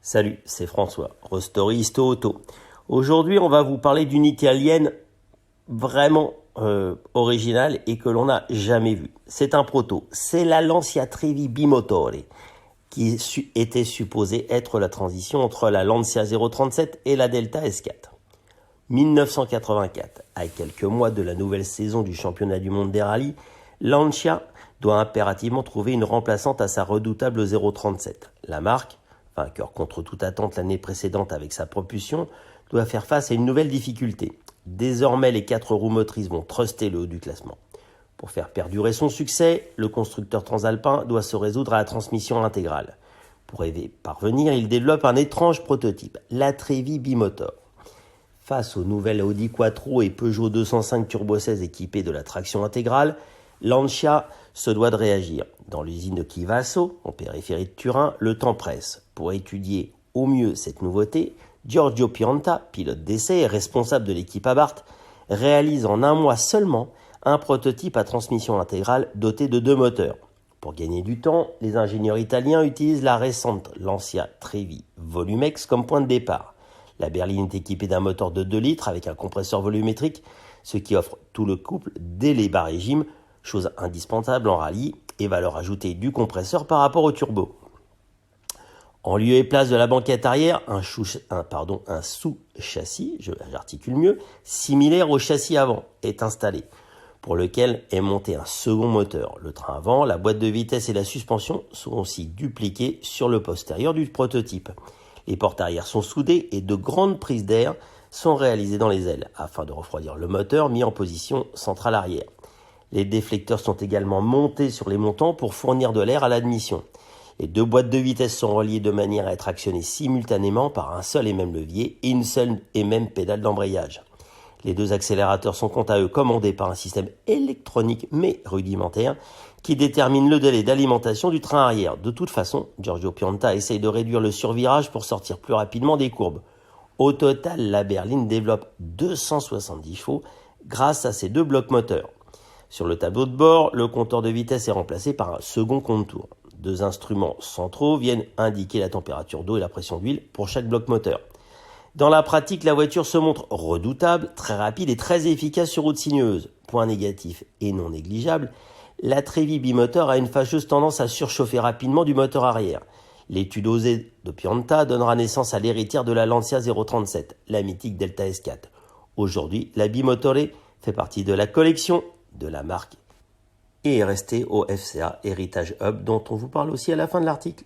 Salut, c'est François, Rostory Isto Auto. Aujourd'hui, on va vous parler d'une italienne vraiment originale et que l'on n'a jamais vue. C'est un proto, c'est la Lancia Trevi Bimotore, qui était supposée être la transition entre la Lancia 037 et la Delta S4. 1984, à quelques mois de la nouvelle saison du championnat du monde des rallyes, Lancia doit impérativement trouver une remplaçante à sa redoutable 037. La marque, vainqueur contre toute attente l'année précédente avec sa propulsion, doit faire face à une nouvelle difficulté. Désormais, les 4 roues motrices vont truster le haut du classement. Pour faire perdurer son succès, le constructeur transalpin doit se résoudre à la transmission intégrale. Pour y parvenir, il développe un étrange prototype, la Trevi Bimotore. Face aux nouvelles Audi Quattro et Peugeot 205 Turbo 16 équipés de la traction intégrale, Lancia se doit de réagir. Dans l'usine de Chivasso, en périphérie de Turin, le temps presse. Pour étudier au mieux cette nouveauté, Giorgio Pianta, pilote d'essai et responsable de l'équipe Abarth, réalise en un mois seulement un prototype à transmission intégrale doté de 2 moteurs. Pour gagner du temps, les ingénieurs italiens utilisent la récente Lancia Trevi Volumex comme point de départ. La berline est équipée d'un moteur de 2 litres avec un compresseur volumétrique, ce qui offre tout le couple dès les bas régimes, chose indispensable en rallye, et valeur ajoutée du compresseur par rapport au turbo. En lieu et place de la banquette arrière, un sous-châssis, j'articule mieux, similaire au châssis avant, est installé, pour lequel est monté un second moteur. Le train avant, la boîte de vitesse et la suspension sont aussi dupliquées sur le postérieur du prototype. Les portes arrière sont soudées et de grandes prises d'air sont réalisées dans les ailes, afin de refroidir le moteur mis en position centrale arrière. Les déflecteurs sont également montés sur les montants pour fournir de l'air à l'admission. Les 2 boîtes de vitesse sont reliées de manière à être actionnées simultanément par un seul et même levier et une seule et même pédale d'embrayage. Les 2 accélérateurs sont quant à eux commandés par un système électronique mais rudimentaire qui détermine le délai d'alimentation du train arrière. De toute façon, Giorgio Pianta essaye de réduire le survirage pour sortir plus rapidement des courbes. Au total, la berline développe 270 chevaux grâce à ces 2 blocs moteurs. Sur le tableau de bord, le compteur de vitesse est remplacé par un second compte-tours. 2 instruments centraux viennent indiquer la température d'eau et la pression d'huile pour chaque bloc moteur. Dans la pratique, la voiture se montre redoutable, très rapide et très efficace sur route sinueuse. Point négatif et non négligeable, la Trevi Bimotore a une fâcheuse tendance à surchauffer rapidement du moteur arrière. L'étude osée de Pianta donnera naissance à l'héritière de la Lancia 037, la mythique Delta S4. Aujourd'hui, la Bimotore fait partie de la collection de la marque et est restée au FCA Heritage Hub dont on vous parle aussi à la fin de l'article.